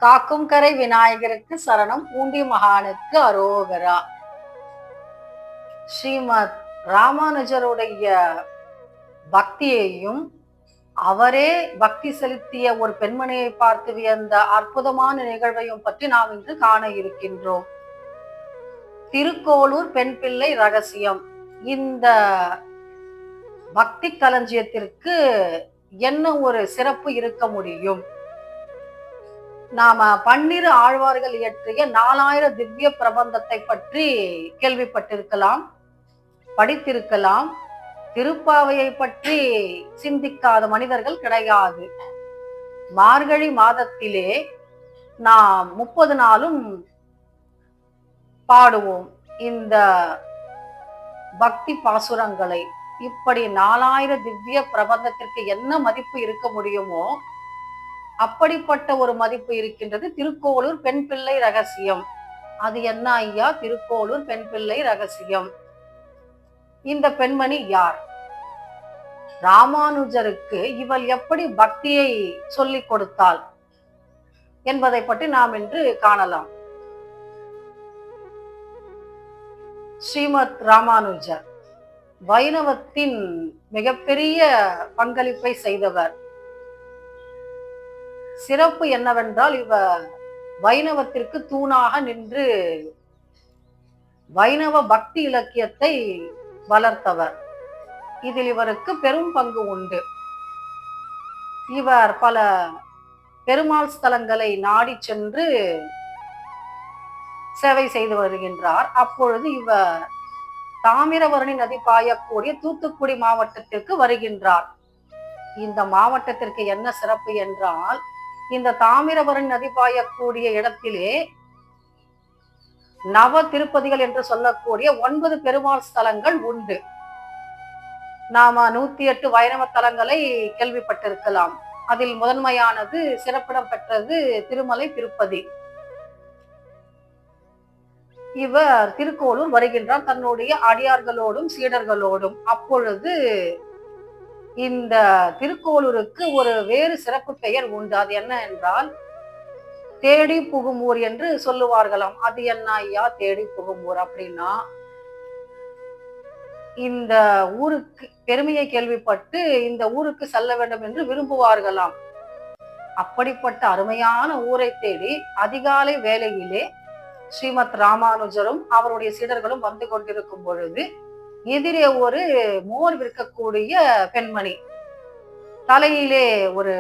காக்கும் கரை விநாயகருக்கு சரணம், பூண்டி மகானுக்கு அரோகரா. ஸ்ரீமத் ராமானுஜருடைய பக்தியையும் அவரே பக்தி செலுத்திய ஒரு பெண்மணியை பார்த்து வியந்த அற்புதமான நிகழ்வையும் பற்றி நாம் இன்று காண இருக்கின்றோம். திருக்கோளூர் பெண் பிள்ளை ரகசியம். இந்த பக்தி களஞ்சியத்திற்கு என்ன ஒரு சிறப்பு இருக்க முடியும்? நாம 12 ஆழ்வார்கள் இயற்றிய 4000 திவ்ய பிரபந்தத்தை பற்றி கேள்விப்பட்டிருக்கலாம், படித்திருக்கலாம். திருப்பாவையை பற்றி சிந்திக்காத மனிதர்கள் கிடையாது. மார்கழி மாதத்திலே நாம் 30 நாளும் பாடுவோம் இந்த பக்தி பாசுரங்களை. இப்படி 4000 திவ்ய பிரபந்தத்திற்கு என்ன மதிப்பு இருக்க முடியுமோ அப்படிப்பட்ட ஒரு மதிப்பு இருக்கின்றது திருக்கோளூர் பெண் பிள்ளை ரகசியம். அது என்ன ஐயா திருக்கோளூர் பெண் பிள்ளை ரகசியம்? இந்த பெண்மணி யார்? ராமானுஜருக்கு இவள் எப்படி பக்தியை சொல்லிக் கொடுத்தாள் என்பதை பற்றி நாம் இன்று காணலாம். ஸ்ரீமத் ராமானுஜர் வைணவத்தின் மிகப்பெரிய பங்களிப்பை செய்தவர். சிறப்பு என்னவென்றால் இவர் வைணவத்திற்கு தூணாக நின்று வைணவ பக்தி இலக்கியத்தை வளர்த்தவர். இதில் இவருக்கு பெரும் பங்கு உண்டு. இவர் பல பெருமாள் ஸ்தலங்களை நாடி சென்று சேவை செய்து வருகின்றார். அப்பொழுது இவர் தாமிரபரணி நதி பாயக்கூடிய தூத்துக்குடி மாவட்டத்திற்கு வருகின்றார். இந்த மாவட்டத்திற்கு என்ன சிறப்பு என்றால், இந்த தாமிரபரணி நதி பாயக்கூடிய இடத்திலே நவ திருப்பதிகள் என்று சொல்லக்கூடிய 9 பெருமாள் ஸ்தலங்கள் உண்டு. நாம 108 வைணவ தலங்களை கேள்விப்பட்டிருக்கலாம். அதில் முதன்மையானது சிறப்பிடம் பெற்றது திருமலை திருப்பதி. இவர் திருக்கோளூர் வருகின்றார் தன்னுடைய அடியார்களோடும் சீடர்களோடும். அப்பொழுது இந்த திருக்கோளூருக்கு ஒரு வேறு சிறப்பு பெயர் உண்டு. அது என்ன என்றால் தேடி புகுமூர் என்று சொல்லுவார்களாம். அது என்ன ஐயா தேடி புகுமூர் அப்படின்னா, இந்த ஊருக்கு பெருமையை கேள்விப்பட்டு இந்த ஊருக்கு செல்ல வேண்டும் என்று விரும்புவார்களாம். அப்படிப்பட்ட அருமையான ஊரை தேடி அதிகாலை வேளையிலே ஸ்ரீமத் ராமானுஜரும் அவருடைய சீடர்களும் வந்து கொண்டிருக்கும் பொழுது எதிரே ஒரு மோர் விற்கக்கூடிய பெண்மணி தலையிலே ஒரு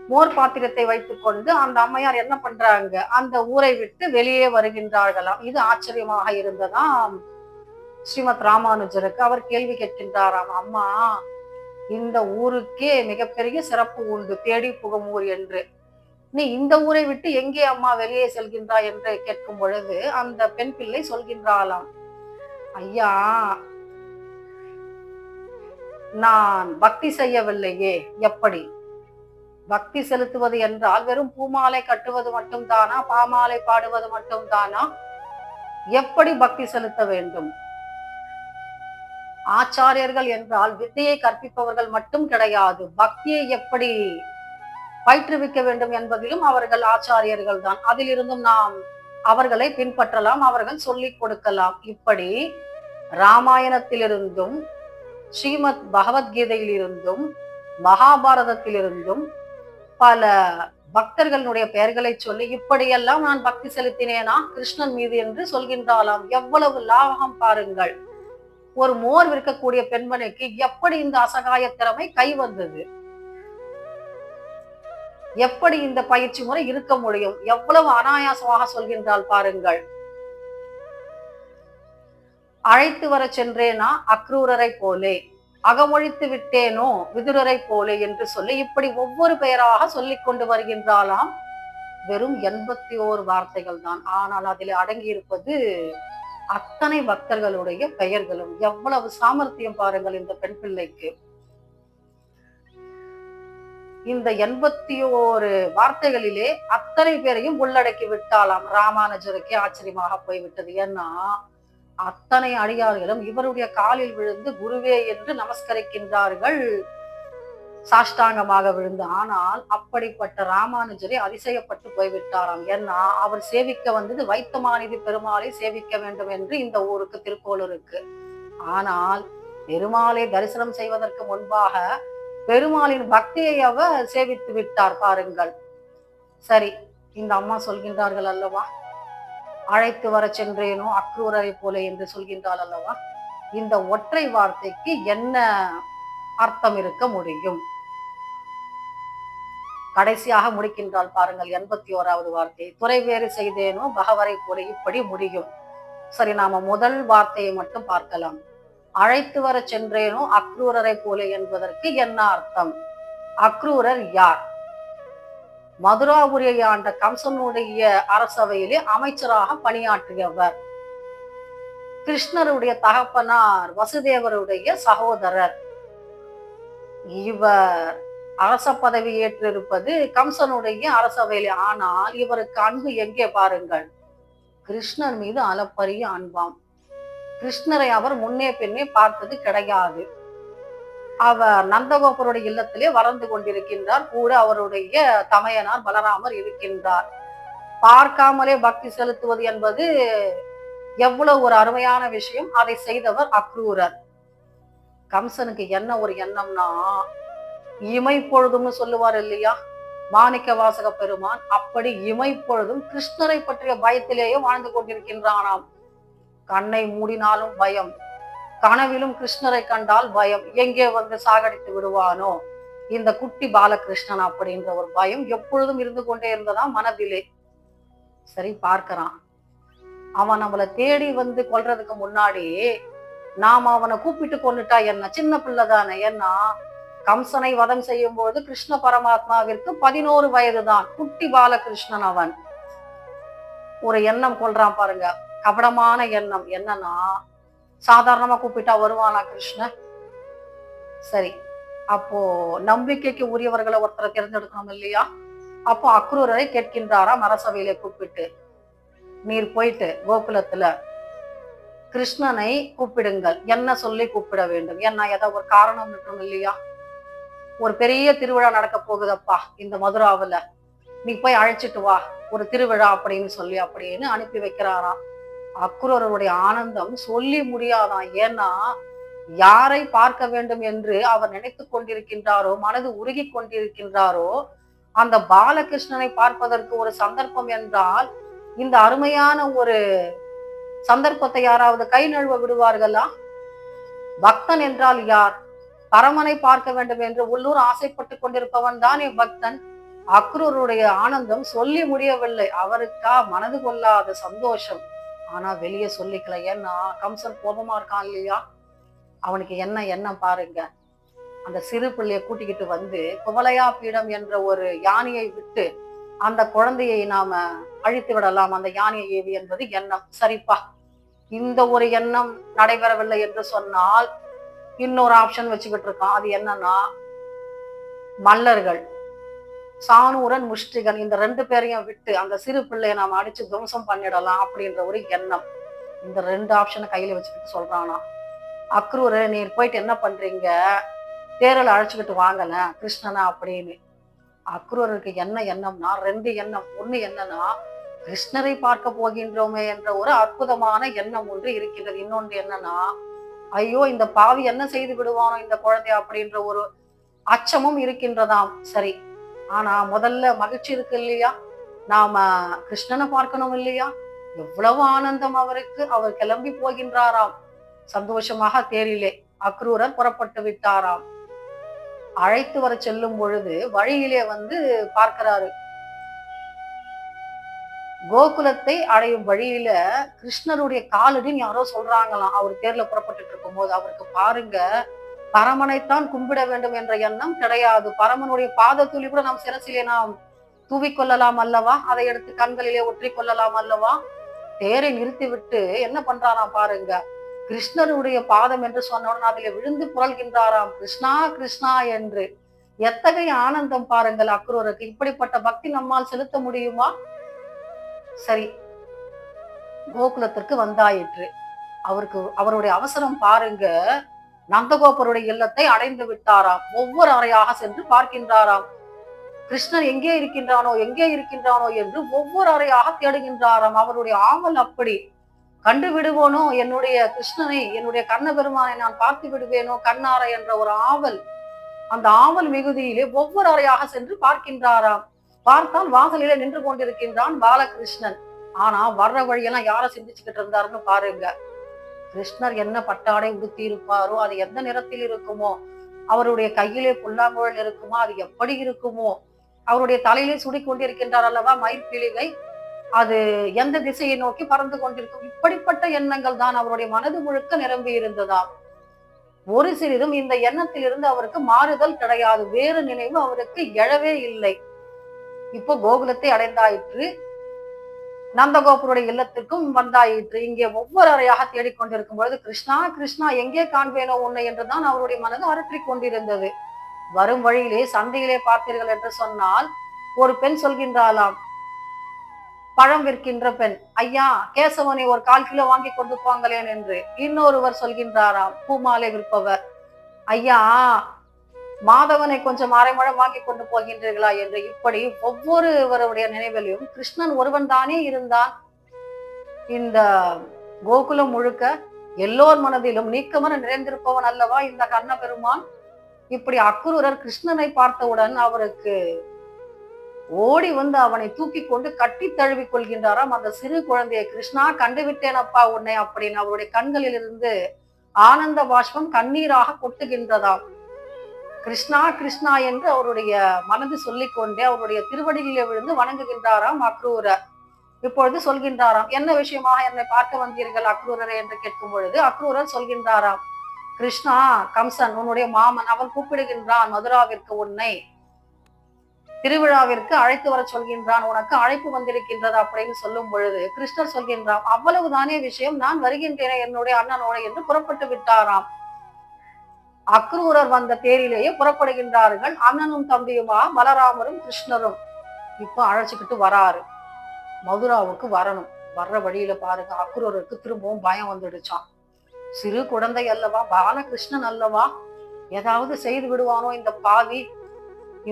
மோர் பாத்திரத்தை வைத்துக் கொண்டு அந்த அம்மையார் என்ன பண்றாங்க, அந்த ஊரை விட்டு வெளியே வருகின்றார்களாம். இது ஆச்சரியமாக இருந்ததாம் ஸ்ரீமத் ராமானுஜருக்கு. அவர் கேள்வி கேட்கின்றாராம், அம்மா இந்த ஊருக்கே மிகப்பெரிய சிறப்பு உண்டு தேடி புகும் ஊர் என்று, நீ இந்த ஊரை விட்டு எங்கே அம்மா வெளியே செல்கின்றாய் என்று கேட்கும் பொழுது அந்த பெண் பிள்ளை சொல்கின்றாளாம், ஐயா நான் பக்தி செய்யவில்லையே. எப்படி பக்தி செலுத்துவது என்றால் வெறும் பூமாலை கட்டுவது மட்டும் தானா, பாமாலை பாடுவது மட்டும் தானா? எப்படி பக்தி செலுத்த வேண்டும்? ஆச்சாரியர்கள் என்றால் வித்தையை கற்பிப்பவர்கள் மட்டும் கிடையாது, பக்தியை எப்படி பயிற்றுவிக்க வேண்டும் என்பதிலும் அவர்கள் ஆச்சாரியர்கள் தான். அதிலிருந்தும் நாம் அவர்களை பின்பற்றலாம், அவர்கள் சொல்லிக் கொடுக்கலாம். இப்படி ராமாயணத்திலிருந்தும் ஸ்ரீமத் பகவத்கீதையிலிருந்தும் மகாபாரதத்திலிருந்தும் பல பக்தர்களுடைய பெயர்களை சொல்லி இப்படியெல்லாம் நான் பக்தி செலுத்தினேனா கிருஷ்ணன் மீது என்று சொல்கின்றாலாம். எவ்வளவு லாபகம் பாருங்கள். ஒரு மோர் விற்கக்கூடிய பெண்மணிக்கு எப்படி இந்த அசகாய திறமை கை வந்தது? எப்படி இந்த பயிற்சி முறை இருக்க முடியும்? எவ்வளவு அனாயாசமாக சொல்கின்றால் பாருங்கள். அழைத்து வர சென்றேனா அக்ரூரரை போலே, அகமொழித்து விட்டேனோ விதுரரை போலே என்று சொல்லி இப்படி ஒவ்வொரு பெயராக சொல்லிக் கொண்டு வருகின்றாலாம். வெறும் 81 வார்த்தைகள் தான். ஆனால் அதில் அடங்கி இருப்பது அத்தனை பக்தர்களுடைய பெயர்களும். எவ்வளவு சாமர்த்தியம் பாருங்கள் இந்த பெண் பிள்ளைக்கு. இந்த 81 வார்த்தைகளிலே அத்தனை பேரையும் உள்ளடக்கி விட்டாலாம். ராமானுஜருக்கே ஆச்சரியமாக போய்விட்டது. ஏன்னா அத்தனை அடியார்களும் இவருடைய காலில் விழுந்து குருவே என்று நமஸ்கரிக்கின்றார்கள். சாஷ்டாங்கமாக விழுந்து. ஆனால் அப்படிப்பட்ட ராமானுஜரை அதிசயப்பட்டு போய்விட்டாராம். ஏன்னா அவர் சேவிக்க வந்தது வைத்தமாநிதி பெருமாளை சேவிக்க வேண்டும் என்று இந்த ஊருக்கு திருக்கோள் இருக்கு. ஆனால் பெருமாளை தரிசனம் செய்வதற்கு முன்பாக பெருமாளின் பக்தியை அவர் சேவித்து விட்டார் பாருங்கள். சரி, இந்த அம்மா சொல்கின்றார்கள் அல்லவா, அழைத்து வர சென்றேனோ அக்ரூரரை போல என்று சொல்கின்றாள் அல்லவா, இந்த ஒற்றை வார்த்தைக்கு என்ன அர்த்தம் இருக்க முடியும்? கடைசியாக முடிக்கின்றால் பாருங்கள் 81வது வார்த்தை, துறை வேறு செய்தேனோ பகவரை போல, இப்படி முடியும். சரி, நாம முதல் வார்த்தையை மட்டும் பார்க்கலாம். அழைத்து வர சென்றேனோ அக்ரூரரை போல என்பதற்கு என்ன அர்த்தம்? அக்ரூரர் யார்? மதுராபுரியை ஆண்ட கம்சனுடைய அரசவையிலே அமைச்சராக பணியாற்றியவர். கிருஷ்ணருடைய தகப்பனார் வசுதேவருடைய சகோதரர். இவர் அரச பதவி ஏற்றிருப்பது கம்சனுடைய அரசவையிலே. ஆனால் இவருக்கு அன்பு எங்கே பாருங்கள், கிருஷ்ணர் மீது அளப்பரிய அன்பாம். கிருஷ்ணரை அவர் முன்னே பின்னே பார்த்தது கிடையாது. அவர் நந்தகோபருடைய இல்லத்திலே வளர்ந்து கொண்டிருக்கின்றார். கூட அவருடைய தமையனார் பலராமர் இருக்கின்றார். பார்க்காமலே பக்தி செலுத்துவது என்பது எவ்வளவு ஒரு அருமையான விஷயம். அதை செய்தவர் அக்ரூரர். கம்சனுக்கு என்ன ஒரு எண்ணம்னா, இமைப்பொழுதும்னு சொல்லுவார் இல்லையா மாணிக்க வாசக பெருமான், அப்படி இமைப்பொழுதும் கிருஷ்ணரை பற்றிய பயத்திலேயே வாழ்ந்து கொண்டிருக்கின்றானாம். கண்ணை மூடினாலும் பயம், கனவிலும் கிருஷ்ணரை கண்டால் பயம், எங்கே வந்து சாகடித்து விடுவானோ இந்த குட்டி பாலகிருஷ்ணன் அப்படின்ற ஒரு பயம் எப்பொழுதும் இருந்து கொண்டே இருந்ததா மனதிலே. சரி, பார்க்கிறான். அவன் நம்மளை தேடி வந்து கொல்றதுக்கு முன்னாடி நாம அவனை கூப்பிட்டு கொண்டுட்டா என்ன, சின்ன பிள்ளை தானே. ஏன்னா கம்சனை வதம் செய்யும் போது கிருஷ்ண பரமாத்மாவிற்கு 11 வயதுதான், குட்டி பாலகிருஷ்ணன் அவன். ஒரு எண்ணம் கொள்றான் பாருங்க, கபடமான எண்ணம். என்னன்னா, சாதாரணமா கூப்பிட்டா வருவானா கிருஷ்ணன்? சரி, அப்போ நம்பிக்கைக்கு உரியவர்களை ஒருத்தரை தேர்ந்தெடுக்கணும் இல்லையா? அப்போ அக்ரூரரை கேட்கின்றாராம் அரசவையிலே கூப்பிட்டு, நீர் போயிட்டு கோகுலத்துல கிருஷ்ணனை கூப்பிடுங்கள், என்ன சொல்லி கூப்பிட வேண்டும், என்ன ஏதாவது ஒரு காரணம் இருக்கணும் இல்லையா? ஒரு பெரிய திருவிழா நடக்க போகுதப்பா இந்த மதுராவுல, நீ போய் அழைச்சிட்டு வா, ஒரு திருவிழா அப்படின்னு அனுப்பி வைக்கிறாராம். அக்ரூரருடைய ஆனந்தம் சொல்லி முடியாதான். ஏன்னா யாரை பார்க்க வேண்டும் என்று அவர் நினைத்து கொண்டிருக்கின்றாரோ, மனது உருகி கொண்டிருக்கின்றாரோ, அந்த பாலகிருஷ்ணனை பார்ப்பதற்கு ஒரு சந்தர்ப்பம் என்றால் இந்த அருமையான ஒரு சந்தர்ப்பத்தை யாராவது கை நழுவ விடுவார்களா? பக்தன் என்றால் யார்? பரமனை பார்க்க வேண்டும் என்று உள்ளூர் ஆசைப்பட்டு கொண்டிருப்பவன் தானே பக்தன். அக்ரூருடைய ஆனந்தம் சொல்லி முடியவில்லை. அவருக்கா மனது கொள்ளாத சந்தோஷம். ஆனா வெளியே சொல்லிக்கல. ஏன்னா கம்சன் கோபமா இருக்கான் இல்லையா? அவனுக்கு என்ன பாருங்க, அந்த சிறு பிள்ளைய கூட்டிக்கிட்டு வந்து குவலையா பீடம் என்ற ஒரு யானையை விட்டு அந்த குழந்தையை நாம அழித்து விடலாம், அந்த யானையை ஏவி என்பது எண்ணம். சரிப்பா, இந்த ஒரு எண்ணம் நடைபெறவில்லை என்று சொன்னால் இன்னொரு ஆப்ஷன் வச்சுக்கிட்டு இருக்கான். அது என்னன்னா, மல்லர்கள் சானூரன் முஷ்டிகன் இந்த 2 பேரையும் விட்டு அந்த சிறு பிள்ளைய நாம அடிச்சு துவம்சம் பண்ணிடலாம் அப்படின்ற ஒரு எண்ணம். இந்த 2 ஆப்ஷனை கையில வச்சுக்கிட்டு சொல்றானா, அக்ரூர நீர் போயிட்டு என்ன பண்றீங்க, தேரலை அழைச்சுக்கிட்டு வாங்கல கிருஷ்ணனா அப்படின்னு. அக்ரூருக்கு என்ன எண்ணம்னா 2 எண்ணம். ஒண்ணு என்னன்னா, கிருஷ்ணரை பார்க்க போகின்றோமே என்ற ஒரு அற்புதமான எண்ணம் ஒன்று இருக்கின்றது. இன்னொன்று என்னன்னா, ஐயோ இந்த பாவி என்ன செய்து விடுவானோ இந்த குழந்தை அப்படின்ற ஒரு அச்சமும் இருக்கின்றதாம். சரி, ஆனா முதல்ல மகிழ்ச்சி இருக்கு இல்லையா, நாம கிருஷ்ணனை பார்க்கணும் இல்லையா? எவ்வளவு ஆனந்தம் அவருக்கு. அவர் கிளம்பி போகின்றாராம் சந்தோஷமாக. தேரிலே அக்ரூரர் புறப்பட்டு விட்டாராம். அழைத்து வர செல்லும் பொழுது வழியிலே வந்து பார்க்கிறாரு, கோகுலத்தை அடையும் வழியில கிருஷ்ணருடைய காலடின்னு யாரோ சொல்றாங்களாம். அவர் தேர்ல புறப்பட்டு இருக்கும் போது அவருக்கு பாருங்க, பரமனைத்தான் கும்பிட வேண்டும் என்ற எண்ணம் கிடையாது. பரமனுடைய பாத துளி கூட நாம் சிரசிலே நாம் தூவிக்கொள்ளலாம் அல்லவா, அதை எடுத்து கண்களிலே ஒற்றி கொள்ளலாம் அல்லவா. தேரை நிறுத்தி விட்டு என்ன பண்றாராம் பாருங்க, கிருஷ்ணருடைய பாதம் என்று சொன்னவுடன் அதிலே விழுந்து புரள்கின்றாராம், கிருஷ்ணா கிருஷ்ணா என்று. எத்தகைய ஆனந்தம் பாருங்கள் அக்ரூருக்கு. இப்படிப்பட்ட பக்தி நம்மால் செலுத்த முடியுமா? சரி, கோகுலத்திற்கு வந்தாயிற்று. அவருடைய அவசரம் பாருங்க. நந்தகோபருடைய இல்லத்தை அடைந்து விட்டாராம். ஒவ்வொரு அறையாக சென்று பார்க்கின்றாராம். கிருஷ்ணன் எங்கே இருக்கின்றானோ எங்கே இருக்கின்றானோ என்று ஒவ்வொரு அறையாக தேடுகின்றாராம். அவருடைய ஆவல் அப்படி. கண்டு விடுவோனோ என்னுடைய கிருஷ்ணனை, என்னுடைய கண்ண பெருமானை நான் பார்த்து விடுவேனோ கண்ணார என்ற ஒரு ஆவல். அந்த ஆவல் மிகுதியிலே ஒவ்வொரு அறையாக சென்று பார்க்கின்றாராம். பார்த்தால் வாசலிலே நின்று கொண்டிருக்கின்றான் பாலகிருஷ்ணன். ஆனா வர்ற வழியெல்லாம் யாரை சிந்திச்சுக்கிட்டு இருந்தாருன்னு பாருங்க. கிருஷ்ணர் என்ன பட்டாடை உடுத்தி இருப்பாரோ, அது எந்த நிறத்தில் இருக்குமோ, அவருடைய கையிலே புல்லாங்குழல் இருக்குமோ, அது எப்படி இருக்குமோ, அவருடைய தலையிலே சுடி கொண்டிருக்கின்றார் அல்லவா மயிர்பீலிகை, அது எந்த திசையை நோக்கி பறந்து கொண்டிருக்கும். இப்படிப்பட்ட எண்ணங்கள் தான் அவருடைய மனது முழுக்க நிரம்பி இருந்ததாம். ஒரு சிறிதும் இந்த எண்ணத்திலிருந்து அவருக்கு மாறுதல் கிடையாது. வேறு நினைவு அவருக்கு எழவே இல்லை. இப்போ கோகுலத்தை அடைந்தாயிற்று, நந்தகோபுருடைய இல்லத்திற்கும் வந்தாயிற்று. இங்கே ஒவ்வொரு அறையாக தேடிக்கொண்டிருக்கும் பொழுது கிருஷ்ணா கிருஷ்ணா எங்கே காண்பேனோ உன்னை என்றுதான் அவருடைய மனது அரற்றிக் கொண்டிருந்தது. வரும் வழியிலே சந்தையிலே பார்த்தீர்கள் என்று சொன்னால் ஒரு பெண் சொல்கின்றாளாம், பழம் விற்கின்ற பெண், ஐயா கேசவனை ஒரு 1/4 கிலோ வாங்கி கொண்டு போங்களேன் என்று. இன்னொருவர் சொல்கின்றாராம், பூமாலை விற்பவர், ஐயா மாதவனை கொஞ்சம் அரை முழம் வாங்கி கொண்டு போகின்றீர்களா என்று. இப்படி ஒவ்வொருவருடைய நினைவிலும் கிருஷ்ணன் ஒருவன் தானே இருந்தான். இந்த கோகுலம் முழுக்க எல்லோர் மனதிலும் நீக்கமர நிறைந்திருப்பவன் அல்லவா இந்த கண்ண பெருமான். இப்படி அக்ரூரர் கிருஷ்ணனை பார்த்தவுடன் அவருக்கு ஓடி வந்து அவனை தூக்கி கொண்டு கட்டி தழுவி கொள்கின்றாராம். அந்த சிறு குழந்தையை, கிருஷ்ணா கண்டுவிட்டேன் அப்பா உன்னை அப்படின்னு அவருடைய கண்களில் இருந்து ஆனந்த பாஷ்பம் கண்ணீராக கொட்டுகின்றதாம். கிருஷ்ணா கிருஷ்ணா என்று அவருடைய மனது சொல்லிக்கொண்டே அவருடைய திருவடியிலே விழுந்து வணங்குகின்றாராம் அக்ரூரர். இப்பொழுது சொல்கின்றாராம், என்ன விஷயமாக என்னை பார்க்க வந்தீர்கள் அக்ரூரரை என்று கேட்கும் பொழுது அக்ரூரர் சொல்கின்றாராம், கிருஷ்ணா கம்சன் உன்னுடைய மாமன், அவன் கூப்பிடுகின்றான் மதுராவிற்கு, உன்னை திருவிழாவிற்கு அழைத்து வர சொல்கின்றான், உனக்கு அழைப்பு வந்திருக்கின்றது அப்படின்னு சொல்லும் பொழுது கிருஷ்ணர் சொல்கின்றான், அவ்வளவுதானே விஷயம், நான் வருகின்றேன் என்னுடைய அண்ணனோட என்று புறப்பட்டு விட்டாராம். அக்ரூரர் வந்த தேரிலேயே புறப்படுகின்றார்கள். அண்ணனும் தம்பியுமா பலராமரும் கிருஷ்ணரும் இப்ப அழைச்சுக்கிட்டு வராரு. மதுராவுக்கு வரணும். வர்ற வழியில பாருங்க அக்ரூரருக்கு திரும்பவும் பயம் வந்துடுச்சான். சிறு குழந்தை அல்லவா, பாலகிருஷ்ணன் அல்லவா, ஏதாவது செய்து விடுவானோ இந்த பாவி,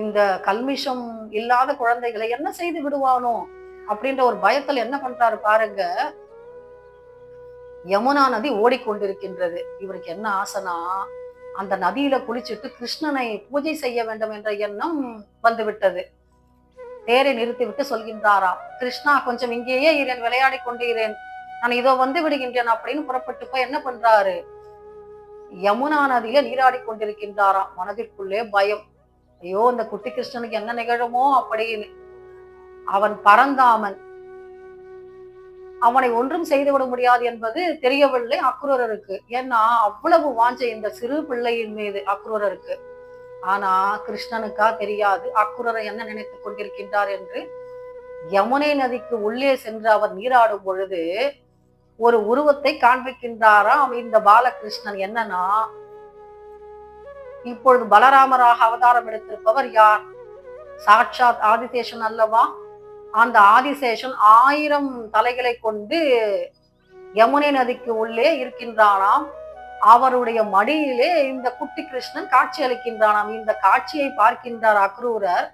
இந்த கல்மிஷம் இல்லாத குழந்தைகளை என்ன செய்து விடுவானோ அப்படின்ற ஒரு பயத்துல என்ன பண்றாரு பாருங்க. யமுனா நதி ஓடிக்கொண்டிருக்கின்றது. இவருக்கு என்ன ஆசைனா அந்த நதியில குளிச்சுட்டு கிருஷ்ணனை பூஜை செய்ய வேண்டும் என்ற எண்ணம் வந்துவிட்டது. தேரை நிறுத்திவிட்டு சொல்கின்றாராம், கிருஷ்ணா கொஞ்சம் இங்கேயே இரேன், விளையாடி கொண்டிருக்கிறேன், நான் இதோ வந்து விடுகின்றேன் அப்படின்னு புறப்பட்டு போய் என்ன பண்றாரு, யமுனா நதியில நீராடி கொண்டிருக்கின்றாராம். மனதிற்குள்ளே பயம், ஐயோ இந்த குட்டி கிருஷ்ணனுக்கு என்ன நிகழுமோ அப்படின்னு. அவன் பரந்தாமன், அவனை ஒன்றும் செய்துவிட முடியாது என்பது தெரியவில்லை அக்ரூரருக்கு. ஏன்னா அவ்வளவு வாஞ்சை இந்த சிறு பிள்ளையின் மீது அக்ரூரருக்கு. ஆனா கிருஷ்ணனுக்கா தெரியாது அக்ரூரரை என்ன நினைத்துக் கொண்டிருக்கின்றார் என்று. யமுனை நதிக்கு உள்ளே சென்று அவர் நீராடும் பொழுது ஒரு உருவத்தை காண்பிக்கின்றாராம் இந்த பாலகிருஷ்ணன். என்னன்னா, இப்பொழுது பலராமராக அவதாரம் எடுத்திருப்பவர் யார், சாட்சாத் ஆதிசேஷன் அல்லவா. அந்த ஆதிசேஷன் 1000 தலைகளை கொண்டு யமுனை நதிக்கு உள்ளே இருக்கின்றானாம். அவருடைய மடியிலே இந்த குட்டி கிருஷ்ணன் காட்சி அளிக்கின்றானாம். இந்த காட்சியை பார்க்கின்றார் அக்ரூரர்.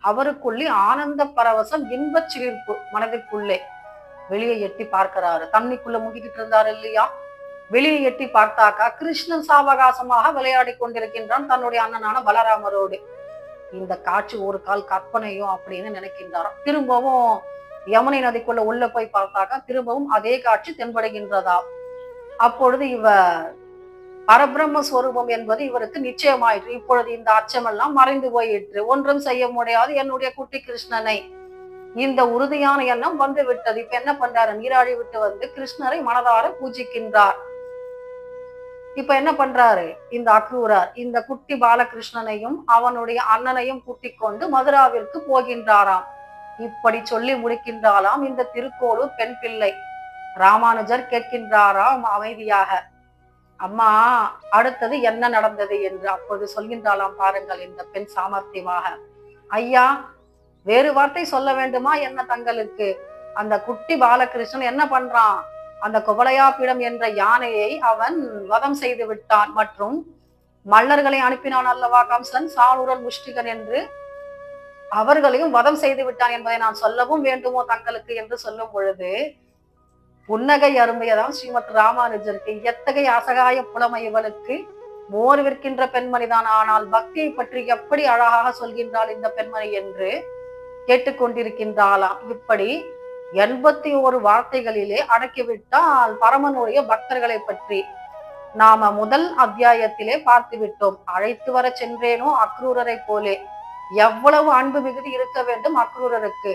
அவருக்குள்ளே ஆனந்த பரவசம், இன்பச் சிலிர்ப்பு மனதிற்குள்ளே. வெளியே எட்டி பார்க்கிறாரு. தண்ணிக்குள்ள முங்கிக்கிட்டு இருந்தாரு இல்லையா, வெளியே எட்டி பார்த்தாக்கா கிருஷ்ணன் சாவகாசமாக விளையாடி கொண்டிருக்கின்றான் தன்னுடைய அண்ணனான பலராமரோடு. இந்த காட்சி ஒரு கால் கற்பனையும் அப்படின்னு நினைக்கின்றாராம். திரும்பவும் யமுனை நதிக்குள்ள உள்ள போய் பார்த்தாக்கா திரும்பவும் அதே காட்சி தென்படுகின்றதா. அப்பொழுது இவர் பரபிரம்மஸ்வரூபம் என்பது இவருக்கு நிச்சயமாயிற்று. இப்பொழுது இந்த அச்சமெல்லாம் மறைந்து போயிற்று. ஒன்றும் செய்ய முடியாது என்னுடைய குட்டி கிருஷ்ணனை, இந்த உறுதியான எண்ணம் வந்து விட்டது. இப்ப என்ன பண்றாரு, நீராடி விட்டு வந்து கிருஷ்ணரை மனதார பூஜிக்கின்றார். இப்ப என்ன பண்றாரு இந்த அக்ரூரர், இந்த குட்டி பாலகிருஷ்ணனையும் அவனுடைய அண்ணனையும் கூட்டிக் கொண்டு மதுராவிற்கு போகின்றாராம். இப்படி சொல்லி முடிக்கின்றாலாம் இந்த திருக்கோளூர் பெண் பிள்ளை. ராமானுஜர் கேட்கின்றாராம் அமைதியாக, அம்மா அடுத்தது என்ன நடந்தது என்று. அப்போது சொல்கின்றாலாம் பாருங்கள் இந்த பெண் சாமர்த்தியமாக, ஐயா வேறு வார்த்தை சொல்ல வேண்டுமா என்ன தங்களுக்கு, அந்த குட்டி பாலகிருஷ்ணன் என்ன பண்றான், அந்த குவலயாபீடம் என்ற யானையை அவன் வதம் செய்து விட்டான். மற்றும் மல்லர்களை அனுப்பினான் அல்லவா கம்சன், சாணூரன் முஷ்டிகன் என்று, அவர்களையும் வதம் செய்து விட்டான் என்பதை நான் சொல்லவும் வேண்டுமோ தங்களுக்கு என்று சொல்லும் பொழுது புன்னகை அருமையதான் ஸ்ரீமத் ராமானுஜருக்கு. எத்தகைய அசகாய புலமை இவளுக்கு! மோர் விற்கின்ற பெண்மணிதான், ஆனால் பக்தியை பற்றி எப்படி அழகாக சொல்கின்றாள் இந்த பெண்மணி என்று கேட்டுக்கொண்டிருக்கின்றாளாம். இப்படி 81 வார்த்தைகளிலே அடக்கிவிட்டால் பரமனுடைய பக்தர்களை பற்றி. நாம முதல் அத்தியாயத்திலே பார்த்து விட்டோம். அழைத்து வர சென்றேனோ அக்ரூரரை போலே. எவ்வளவு அன்பு மிகுதி இருக்க வேண்டும் அக்ரூரருக்கு!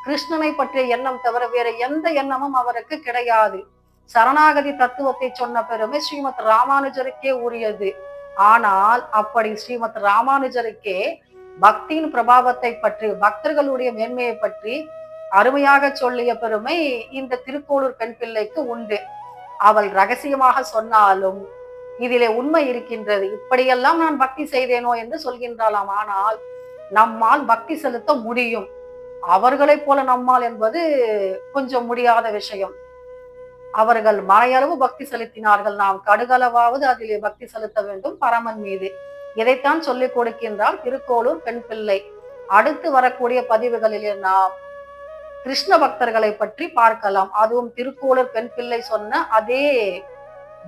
கிருஷ்ணனை பற்றிய எண்ணம் தவிர வேற எந்த எண்ணமும் அவருக்கு கிடையாது. சரணாகதி தத்துவத்தை சொன்ன பெருமை ஸ்ரீமத் ராமானுஜருக்கே உரியது. ஆனால் அப்படி ஸ்ரீமத் ராமானுஜருக்கே பக்தியின் பிரபாவத்தை பற்றி, பக்தர்களுடைய மேன்மையை பற்றி அருமையாக சொல்லிய பெருமை இந்த திருக்கோளூர் பெண் பிள்ளைக்கு உண்டு. அவள் ரகசியமாக சொன்னாலும் இதிலே உண்மை இருக்கின்றது. இப்படியெல்லாம் நான் பக்தி செய்தேனோ என்று சொல்கின்றாளாம். ஆனால் நம்மால் பக்தி செலுத்த முடியும், அவர்களைப் போல நம்மால் என்பது கொஞ்சம் முடியாத விஷயம். அவர்கள் மலையளவு பக்தி செலுத்தினார்கள், நாம் கடுகளவாவது அதிலே பக்தி செலுத்த வேண்டும் பரமன் மீது. இதைத்தான் சொல்லிக் கொடுக்கின்றார் திருக்கோளூர் பெண் பிள்ளை. அடுத்து வரக்கூடிய பதிவுகளிலே நாம் கிருஷ்ண பக்தர்களை பற்றி பார்க்கலாம். அதுவும் திருக்கோளூர் பெண் பிள்ளை சொன்ன அதே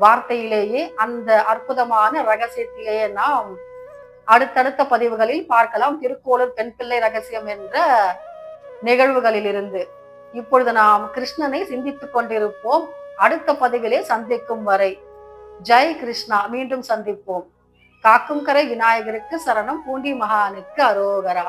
வார்த்தையிலேயே, அந்த அற்புதமான ரகசியத்திலேயே நாம் அடுத்தடுத்த பதிவுகளில் பார்க்கலாம். திருக்கோளூர் பெண் பிள்ளை ரகசியம் என்ற நிகழ்வுகளில் இருந்து இப்பொழுது நாம் கிருஷ்ணனை சிந்தித்துக் கொண்டிருப்போம். அடுத்த பதிவிலே சந்திக்கும் வரை ஜெய் கிருஷ்ணா. மீண்டும் சந்திப்போம். காக்கும் கரை விநாயகருக்கு சரணம், பூண்டி மகானுக்கு அரோகரா.